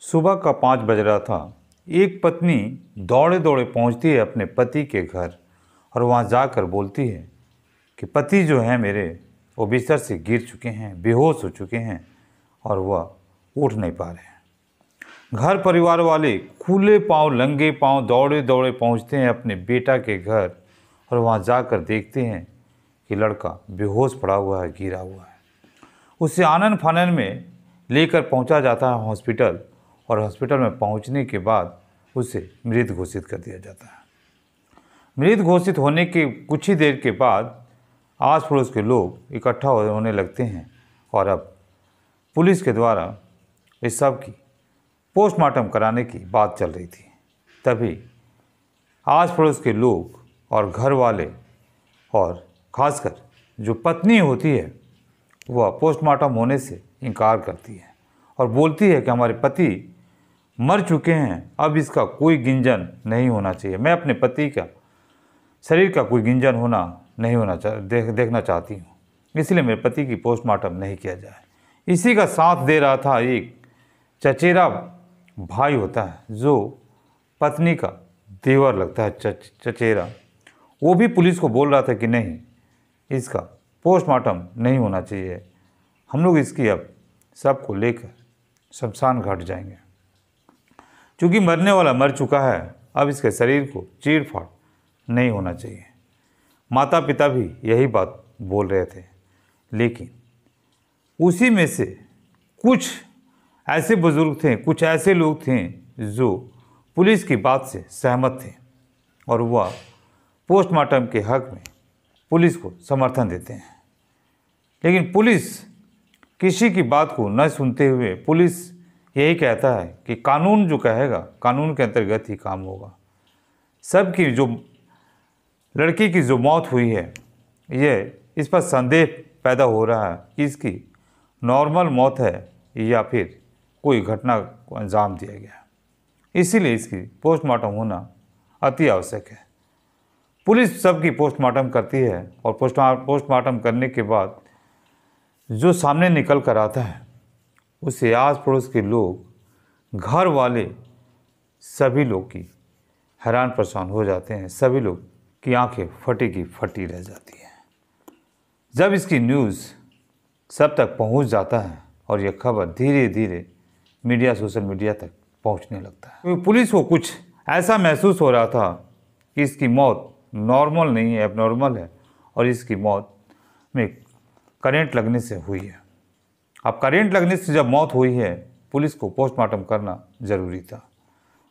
सुबह का 5 बज रहा था। एक पत्नी दौड़े दौड़े पहुंचती है अपने पति के घर और वहां जाकर बोलती है कि पति जो हैं मेरे वो बिस्तर से गिर चुके हैं, बेहोश हो चुके हैं और वह उठ नहीं पा रहे हैं। घर परिवार वाले खुले पांव लंगे पांव दौड़े दौड़े पहुंचते हैं अपने बेटा के घर और वहां जाकर देखते हैं कि लड़का बेहोश पड़ा हुआ है, गिरा हुआ है। उसे आनन फानन में लेकर पहुंचा जाता है हॉस्पिटल और हॉस्पिटल में पहुंचने के बाद उसे मृत घोषित कर दिया जाता है। मृत घोषित होने के कुछ ही देर के बाद आस पड़ोस के लोग इकट्ठा होने लगते हैं और अब पुलिस के द्वारा इस सब की पोस्टमार्टम कराने की बात चल रही थी। तभी आस पड़ोस के लोग और घर वाले और खासकर जो पत्नी होती है वह पोस्टमार्टम होने से इनकार करती है और बोलती है कि हमारे पति मर चुके हैं, अब इसका कोई गिंजन नहीं होना चाहिए। मैं अपने पति का शरीर का कोई गिंजन होना नहीं होना देखना चाहती हूँ, इसलिए मेरे पति की पोस्टमार्टम नहीं किया जाए। इसी का साथ दे रहा था एक चचेरा भाई होता है जो पत्नी का देवर लगता है, चचेरा। वो भी पुलिस को बोल रहा था कि नहीं, इसका पोस्टमार्टम नहीं होना चाहिए, हम लोग इसकी अब सबको लेकर शमशान घाट जाएंगे। क्योंकि मरने वाला मर चुका है, अब इसके शरीर को चीर फाड़ नहीं होना चाहिए। माता पिता भी यही बात बोल रहे थे, लेकिन उसी में से कुछ ऐसे बुजुर्ग थे, कुछ ऐसे लोग थे जो पुलिस की बात से सहमत थे और वह पोस्टमार्टम के हक में पुलिस को समर्थन देते हैं। लेकिन पुलिस किसी की बात को न सुनते हुए पुलिस यही कहता है कि कानून जो कहेगा कानून के अंतर्गत ही काम होगा। सबकी जो लड़की की जो मौत हुई है, ये इस पर संदेह पैदा हो रहा है कि इसकी नॉर्मल मौत है या फिर कोई घटना को अंजाम दिया गया। इसीलिए इसकी पोस्टमार्टम होना अति आवश्यक है। पुलिस सबकी पोस्टमार्टम करती है और पोस्टमार्टम करने के बाद जो सामने निकल कर आता है उसे आस पड़ोस के लोग, घर वाले सभी लोग की हैरान परेशान हो जाते हैं। सभी लोग की आंखें फटी की फटी रह जाती हैं जब इसकी न्यूज़ सब तक पहुंच जाता है और यह खबर धीरे धीरे मीडिया, सोशल मीडिया तक पहुंचने लगता है। तो पुलिस को कुछ ऐसा महसूस हो रहा था कि इसकी मौत नॉर्मल नहीं है, एबनॉर्मल है और इसकी मौत में करंट लगने से हुई है। अब करंट लगने से जब मौत हुई है, पुलिस को पोस्टमार्टम करना जरूरी था।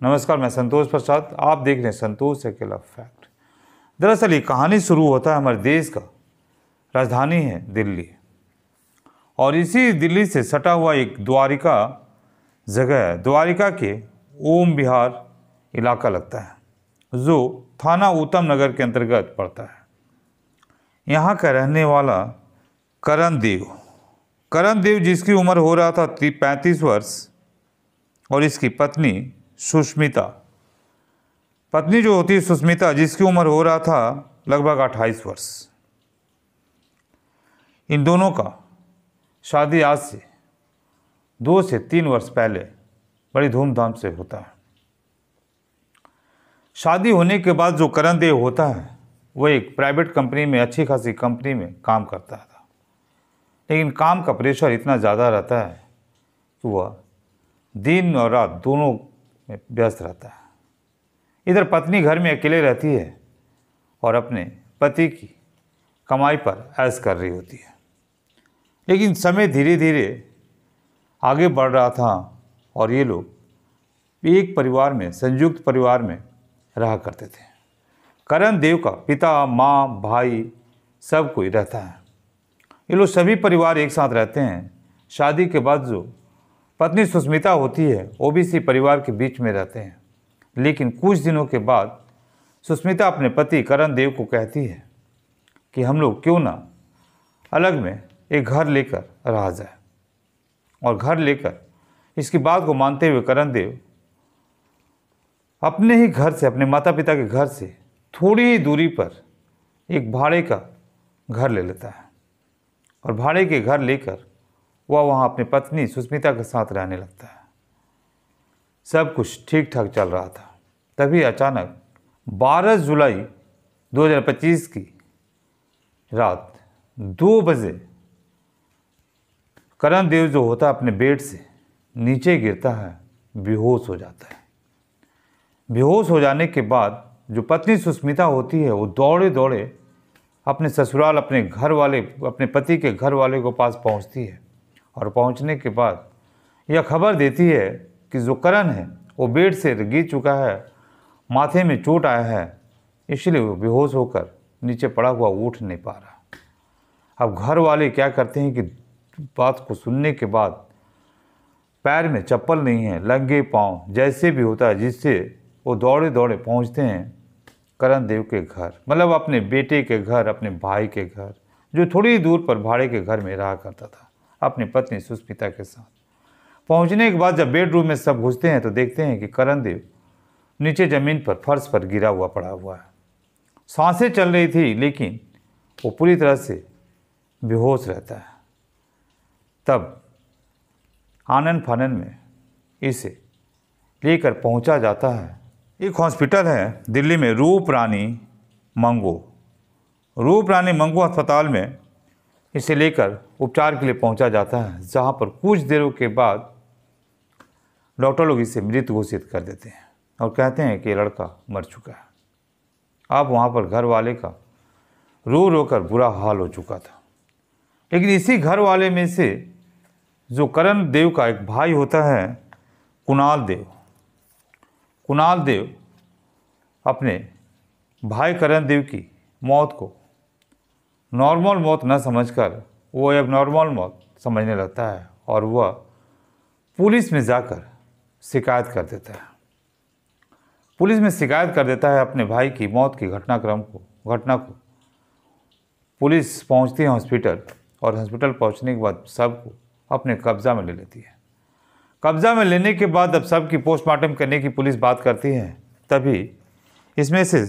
नमस्कार, मैं संतोष प्रसाद, आप देख रहे हैं संतोष अकेला फैक्ट। दरअसल ये कहानी शुरू होता है हमारे देश का राजधानी है दिल्ली और इसी दिल्ली से सटा हुआ एक द्वारिका जगह है। द्वारिका के ओम विहार इलाका लगता है जो थाना उत्तम नगर के अंतर्गत पड़ता है। यहाँ का रहने वाला करण देव जिसकी उम्र हो रहा था 35 वर्ष और इसकी पत्नी सुष्मिता, पत्नी जो होती है सुष्मिता, जिसकी उम्र हो रहा था लगभग 28 वर्ष। इन दोनों का शादी आज से 2 से 3 वर्ष पहले बड़ी धूमधाम से होता है। शादी होने के बाद जो करण देव होता है वह एक प्राइवेट कंपनी में, अच्छी खासी कंपनी में काम करता था। लेकिन काम का प्रेशर इतना ज़्यादा रहता है कि वह दिन और रात दोनों में व्यस्त रहता है। इधर पत्नी घर में अकेले रहती है और अपने पति की कमाई पर ऐश कर रही होती है। लेकिन समय धीरे धीरे आगे बढ़ रहा था और ये लोग एक परिवार में, संयुक्त परिवार में रहा करते थे। करण देव का पिता, माँ, भाई सब कोई रहता है। ये लोग सभी परिवार एक साथ रहते हैं। शादी के बाद जो पत्नी सुष्मिता होती है वो भी इसी परिवार के बीच में रहते हैं। लेकिन कुछ दिनों के बाद सुष्मिता अपने पति करण देव को कहती है कि हम लोग क्यों ना अलग में एक घर लेकर रहा जाए। और घर लेकर इसकी बात को मानते हुए करण देव अपने ही घर से, अपने माता पिता के घर से थोड़ी ही दूरी पर एक भाड़े का घर ले लेता है और भाड़े के घर लेकर वह वहाँ अपनी पत्नी सुष्मिता के साथ रहने लगता है। सब कुछ ठीक ठाक चल रहा था। तभी अचानक 12 जुलाई 2025 की रात 2 बजे करण देव जो होता है अपने बेड से नीचे गिरता है, बेहोश हो जाता है। बेहोश हो जाने के बाद जो पत्नी सुष्मिता होती है वो दौड़े दौड़े अपने ससुराल, अपने घर वाले, अपने पति के घर वाले को पास पहुंचती है और पहुंचने के बाद यह खबर देती है कि जो करण है वो बेड से गिर चुका है, माथे में चोट आया है, इसलिए वो बेहोश होकर नीचे पड़ा हुआ उठ नहीं पा रहा। अब घर वाले क्या करते हैं कि बात को सुनने के बाद पैर में चप्पल नहीं है, लंगे पाँव जैसे भी होता है, जिससे वो दौड़े दौड़े पहुंचते हैं करण देव के घर, मतलब अपने बेटे के घर, अपने भाई के घर, जो थोड़ी दूर पर भाड़े के घर में रहा करता था अपनी पत्नी सुष्मिता के साथ। पहुंचने के बाद जब बेडरूम में सब घुसते हैं तो देखते हैं कि करण देव नीचे ज़मीन पर, फर्श पर गिरा हुआ पड़ा हुआ है। सांसें चल रही थी लेकिन वो पूरी तरह से बेहोश रहता है। तब आनन फानन में इसे लेकर पहुंचा जाता है। एक हॉस्पिटल है दिल्ली में, रूप रानी मंगू अस्पताल में इसे लेकर उपचार के लिए पहुंचा जाता है, जहां पर कुछ देरों के बाद डॉक्टर लोग इसे मृत घोषित कर देते हैं और कहते हैं कि लड़का मर चुका है। अब वहाँ पर घर वाले का रो रो कर बुरा हाल हो चुका था। लेकिन इसी घर वाले में से जो करण देव का एक भाई होता है, कुणाल देव अपने भाई करण देव की मौत को नॉर्मल मौत न समझकर वो अब नॉर्मल मौत समझने लगता है और वह पुलिस में जाकर शिकायत कर देता है। पुलिस में शिकायत कर देता है अपने भाई की मौत की घटना को। पुलिस पहुंचती है हॉस्पिटल और हॉस्पिटल पहुंचने के बाद सबको अपने कब्जा में ले लेती है। कब्जा में लेने के बाद अब सबकी पोस्टमार्टम करने की पुलिस बात करती है। तभी इसमें से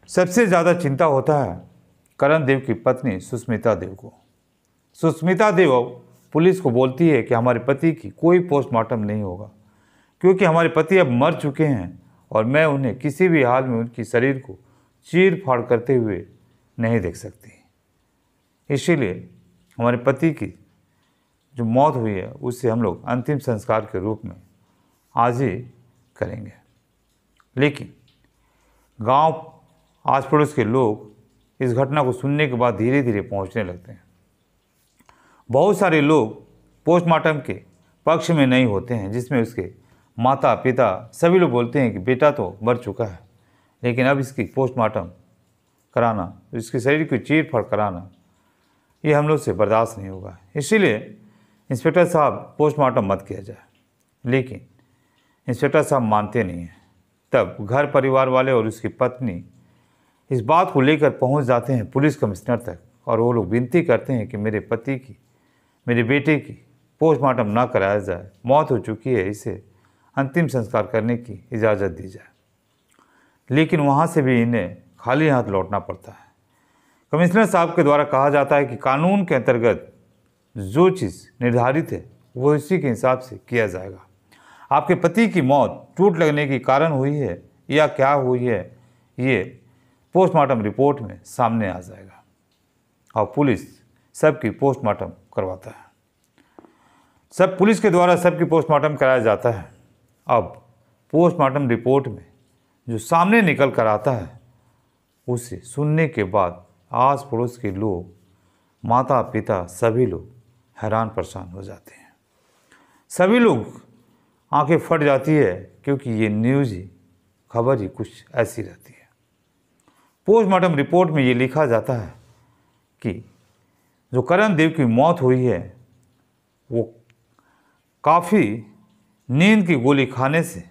सबसे ज़्यादा चिंता होता है करण देव की पत्नी सुष्मिता देव को। सुष्मिता देव पुलिस को बोलती है कि हमारे पति की कोई पोस्टमार्टम नहीं होगा, क्योंकि हमारे पति अब मर चुके हैं और मैं उन्हें किसी भी हाल में उनकी शरीर को चीर फाड़ करते हुए नहीं देख सकती। इसीलिए हमारे पति की जो मौत हुई है उससे हम लोग अंतिम संस्कार के रूप में आज ही करेंगे। लेकिन गांव आस पड़ोस के लोग इस घटना को सुनने के बाद धीरे धीरे पहुंचने लगते हैं। बहुत सारे लोग पोस्टमार्टम के पक्ष में नहीं होते हैं, जिसमें उसके माता पिता सभी लोग बोलते हैं कि बेटा तो मर चुका है, लेकिन अब इसकी पोस्टमार्टम कराना, इसके शरीर की चीर फाड़ कराना, ये हम लोग से बर्दाश्त नहीं होगा। इसीलिए इंस्पेक्टर साहब पोस्टमार्टम मत किया जाए। लेकिन इंस्पेक्टर साहब मानते नहीं हैं। तब घर परिवार वाले और उसकी पत्नी इस बात को लेकर पहुंच जाते हैं पुलिस कमिश्नर तक और वो लोग विनती करते हैं कि मेरे पति की, मेरे बेटे की पोस्टमार्टम ना कराया जाए, मौत हो चुकी है, इसे अंतिम संस्कार करने की इजाज़त दी जाए। लेकिन वहाँ से भी इन्हें खाली हाथ लौटना पड़ता है। कमिश्नर साहब के द्वारा कहा जाता है कि कानून के अंतर्गत जो चीज़ निर्धारित है वो इसी के हिसाब से किया जाएगा। आपके पति की मौत चोट लगने के कारण हुई है या क्या हुई है, ये पोस्टमार्टम रिपोर्ट में सामने आ जाएगा और पुलिस सबकी पोस्टमार्टम करवाता है। सब पुलिस के द्वारा सबकी पोस्टमार्टम कराया जाता है। अब पोस्टमार्टम रिपोर्ट में जो सामने निकल कर आता है उसे सुनने के बाद आस पड़ोस के लोग, माता पिता सभी लोग हैरान परेशान हो जाते हैं। सभी लोग आंखें फट जाती है, क्योंकि ये न्यूज़ ही, खबर ही कुछ ऐसी रहती है। पोस्टमार्टम रिपोर्ट में ये लिखा जाता है कि जो करण देव की मौत हुई है वो काफ़ी नींद की गोली खाने से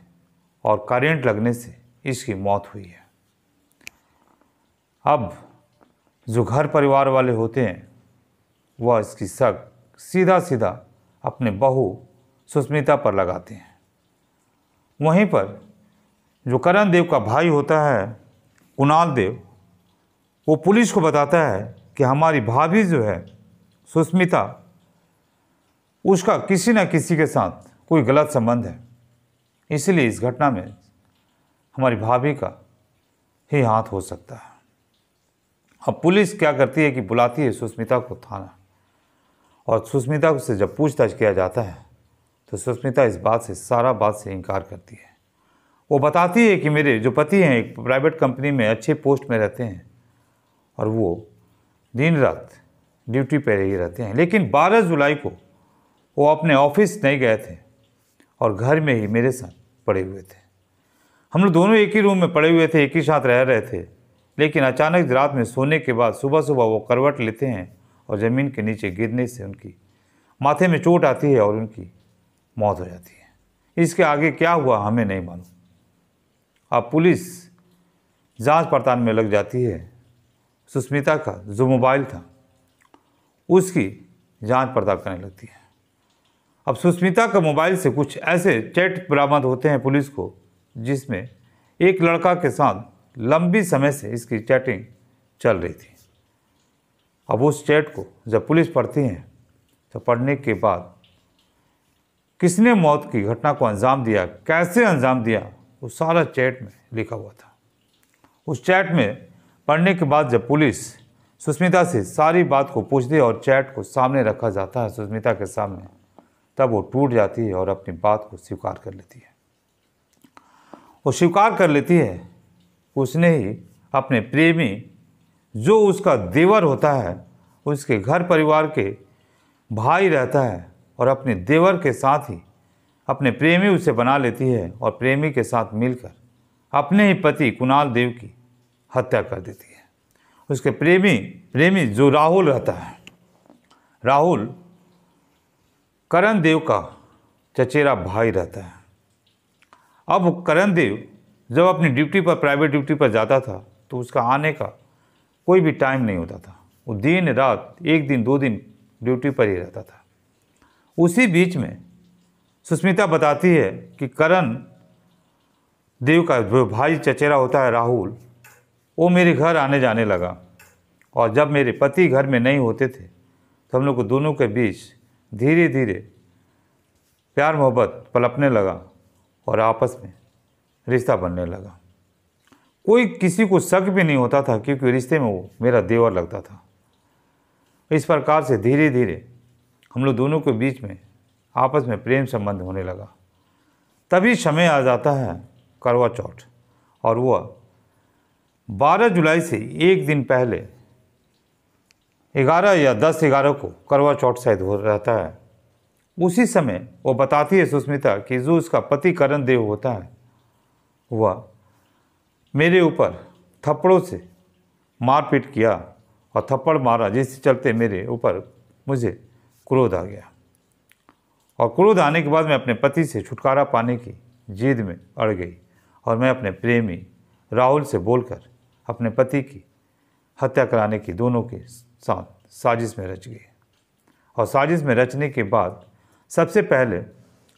और करंट लगने से इसकी मौत हुई है। अब जो घर परिवार वाले होते हैं वह इसकी शक सीधा सीधा अपने बहू सुष्मिता पर लगाते हैं। वहीं पर जो करण देव का भाई होता है कुणाल देव, वो पुलिस को बताता है कि हमारी भाभी जो है सुष्मिता, उसका किसी न किसी के साथ कोई गलत संबंध है इसलिए इस घटना में हमारी भाभी का ही हाथ हो सकता है। अब पुलिस क्या करती है कि बुलाती है सुष्मिता को थाना, और सुष्मिता से जब पूछताछ किया जाता है तो सुष्मिता इस बात से इनकार करती है। वो बताती है कि मेरे जो पति हैं एक प्राइवेट कंपनी में अच्छे पोस्ट में रहते हैं और वो दिन रात ड्यूटी पर ही रहते हैं, लेकिन 12 जुलाई को वो अपने ऑफिस नहीं गए थे और घर में ही मेरे साथ पड़े हुए थे। हम लोग दोनों एक ही रूम में पड़े हुए थे, एक ही साथ रह रहे थे, लेकिन अचानक रात में सोने के बाद सुबह सुबह वो करवट लेते हैं और ज़मीन के नीचे गिरने से उनकी माथे में चोट आती है और उनकी मौत हो जाती है। इसके आगे क्या हुआ हमें नहीं मालूम। अब पुलिस जांच पड़ताल में लग जाती है। सुष्मिता का जो मोबाइल था उसकी जांच पड़ताल करने लगती है। अब सुष्मिता का मोबाइल से कुछ ऐसे चैट बरामद होते हैं पुलिस को, जिसमें एक लड़का के साथ लंबी समय से इसकी चैटिंग चल रही थी। अब उस चैट को जब पुलिस पढ़ती है तो पढ़ने के बाद किसने मौत की घटना को अंजाम दिया, कैसे अंजाम दिया, वो सारा चैट में लिखा हुआ था। उस चैट में पढ़ने के बाद जब पुलिस सुष्मिता से सारी बात को पूछती है और चैट को सामने रखा जाता है सुष्मिता के सामने, तब वो टूट जाती है और अपनी बात को स्वीकार कर लेती है। वो स्वीकार कर लेती है उसने ही अपने प्रेमी जो उसका देवर होता है, उसके घर परिवार के भाई रहता है, और अपने देवर के साथ ही अपने प्रेमी उसे बना लेती है और प्रेमी के साथ मिलकर अपने ही पति कुणाल देव की हत्या कर देती है। उसके प्रेमी जो राहुल रहता है, राहुल करण देव का चचेरा भाई रहता है। अब करण देव जब अपनी ड्यूटी पर प्राइवेट ड्यूटी पर जाता था तो उसका आने का कोई भी टाइम नहीं होता था। वो दिन रात 1 दिन 2 दिन ड्यूटी पर ही रहता था। उसी बीच में सुष्मिता बताती है कि करण देव का जो भाई चचेरा होता है राहुल, वो मेरे घर आने जाने लगा, और जब मेरे पति घर में नहीं होते थे तो हम लोग को दोनों के बीच धीरे धीरे प्यार मोहब्बत पलपने लगा और आपस में रिश्ता बनने लगा। कोई किसी को शक भी नहीं होता था क्योंकि रिश्ते में वो मेरा देवर लगता था। इस प्रकार से धीरे धीरे हम लोग दोनों के बीच में आपस में प्रेम संबंध होने लगा। तभी समय आ जाता है करवा चौथ, और वह 12 जुलाई से एक दिन पहले 11 या 10-11 को करवा चौथ शायद हो रहता है। उसी समय वो बताती है सुष्मिता कि जो उसका पति करण देव होता है वह मेरे ऊपर थप्पड़ों से मारपीट किया और थप्पड़ मारा, जिससे चलते मेरे ऊपर मुझे क्रोध आ गया, और क्रोध आने के बाद मैं अपने पति से छुटकारा पाने की जिद में अड़ गई और मैं अपने प्रेमी राहुल से बोलकर अपने पति की हत्या कराने की दोनों के साथ साजिश में रच गई। और साजिश में रचने के बाद सबसे पहले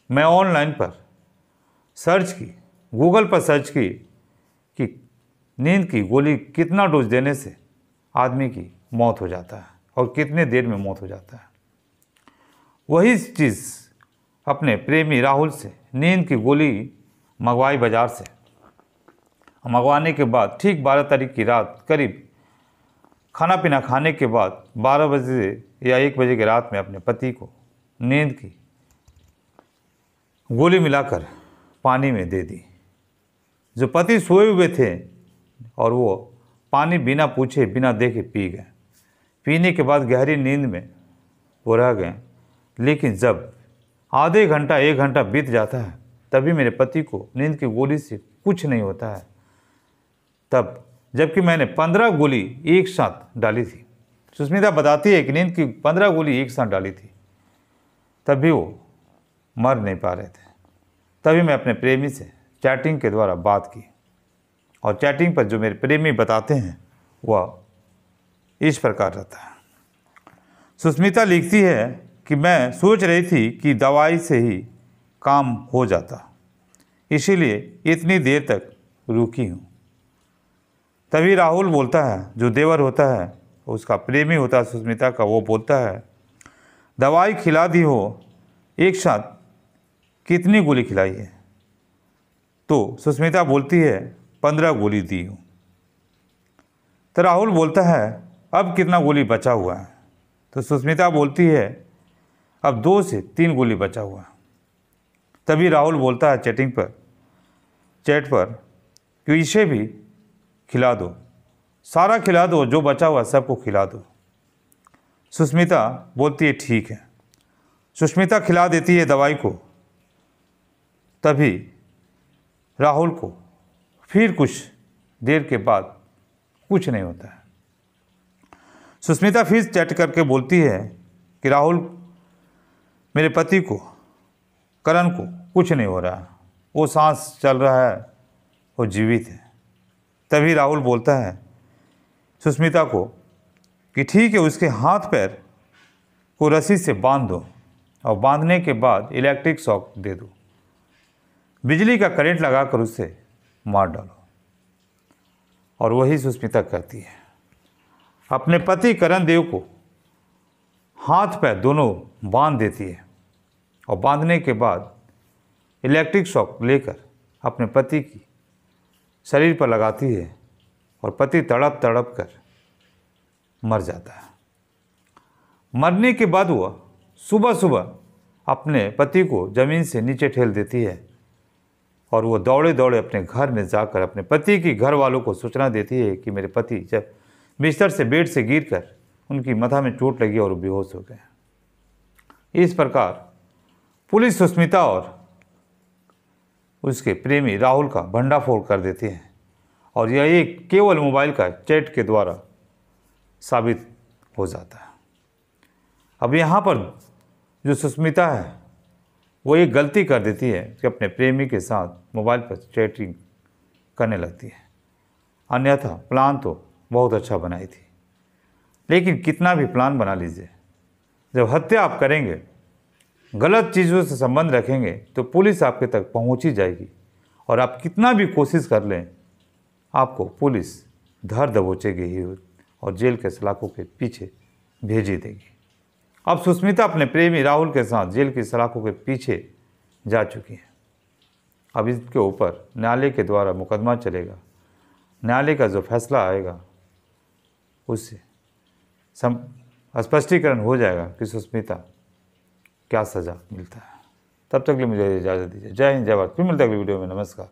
मैं ऑनलाइन पर सर्च की, गूगल पर सर्च की कि नींद की गोली कितना डोज देने से आदमी की मौत हो जाता है और कितने देर में मौत हो जाता है। वही चीज़ अपने प्रेमी राहुल से नींद की गोली मंगवाई बाज़ार से। मंगवाने के बाद ठीक 12 तारीख की रात करीब खाना पीना खाने के बाद 12 बजे या 1 बजे की रात में अपने पति को नींद की गोली मिलाकर पानी में दे दी। जो पति सोए हुए थे और वो पानी बिना पूछे बिना देखे पी गए। पीने के बाद गहरी नींद में वो रह गए, लेकिन जब आधे घंटा 1 घंटा बीत जाता है तभी मेरे पति को नींद की गोली से कुछ नहीं होता है। तब जबकि मैंने 15 गोली एक साथ डाली थी। सुष्मिता बताती है कि नींद की 15 गोली एक साथ डाली थी, तब भी वो मर नहीं पा रहे थे। तभी मैं अपने प्रेमी से चैटिंग के द्वारा बात की, और चैटिंग पर जो मेरे प्रेमी बताते हैं वह इस प्रकार रहता है। सुष्मिता लिखती है कि मैं सोच रही थी कि दवाई से ही काम हो जाता, इसीलिए इतनी देर तक रुकी हूँ। तभी राहुल बोलता है, जो देवर होता है, उसका प्रेमी होता है सुष्मिता का, वो बोलता है दवाई खिला दी हो, एक साथ कितनी गोली खिलाई है? तो सुष्मिता बोलती है 15 गोली दी हूँ। तो राहुल बोलता है अब कितना गोली बचा हुआ है? तो सुष्मिता बोलती है अब 2 से 3 गोली बचा हुआ है। तभी राहुल बोलता है चैट पर कि इसे भी खिला दो, सारा खिला दो, जो बचा हुआ सबको खिला दो। सुष्मिता बोलती है ठीक है। सुष्मिता खिला देती है दवाई को। तभी राहुल को फिर कुछ देर के बाद कुछ नहीं होता है। सुष्मिता फिर चैट करके बोलती है कि राहुल, मेरे पति को, करण को कुछ नहीं हो रहा है, वो सांस चल रहा है, वो जीवित है। तभी राहुल बोलता है सुष्मिता को कि ठीक है, उसके हाथ पैर को रस्सी से बांध दो और बांधने के बाद इलेक्ट्रिक शॉक दे दो, बिजली का करंट लगाकर उसे मार डालो। और वही सुष्मिता करती है। अपने पति करण देव को हाथ पैर दोनों बांध देती है और बांधने के बाद इलेक्ट्रिक शॉक लेकर अपने पति की शरीर पर लगाती है और पति तड़प तड़प कर मर जाता है। मरने के बाद वह सुबह सुबह अपने पति को ज़मीन से नीचे ठेल देती है और वो दौड़े दौड़े अपने घर में जाकर अपने पति की घर वालों को सूचना देती है कि मेरे पति जब बिस्तर से बेड से गिरकर उनकी माथा में चोट लगी और वो बेहोश हो गए। इस प्रकार पुलिस सुष्मिता और उसके प्रेमी राहुल का भंडाफोड़ कर देती है और यह एक केवल मोबाइल का चैट के द्वारा साबित हो जाता है। अब यहाँ पर जो सुष्मिता है वो एक गलती कर देती है कि अपने प्रेमी के साथ मोबाइल पर चैटिंग करने लगती है। अन्यथा प्लान तो बहुत अच्छा बनाई थी, लेकिन कितना भी प्लान बना लीजिए, जब हत्या आप करेंगे, गलत चीज़ों से संबंध रखेंगे, तो पुलिस आपके तक पहुंच ही जाएगी और आप कितना भी कोशिश कर लें, आपको पुलिस धर दबोचेगी ही और जेल के सलाखों के पीछे भेज ही देगी। अब सुष्मिता अपने प्रेमी राहुल के साथ जेल की सलाखों के पीछे जा चुकी है। अब इसके ऊपर न्यायालय के द्वारा मुकदमा चलेगा। न्यायालय का जो फैसला आएगा उससे स्पष्टीकरण हो जाएगा कि सुष्मिता क्या सज़ा मिलता है। तब तक के लिए मुझे इजाज़त दीजिए। जय हिंद, जय भारत। फिर मिलते हैं अगली वीडियो में। नमस्कार।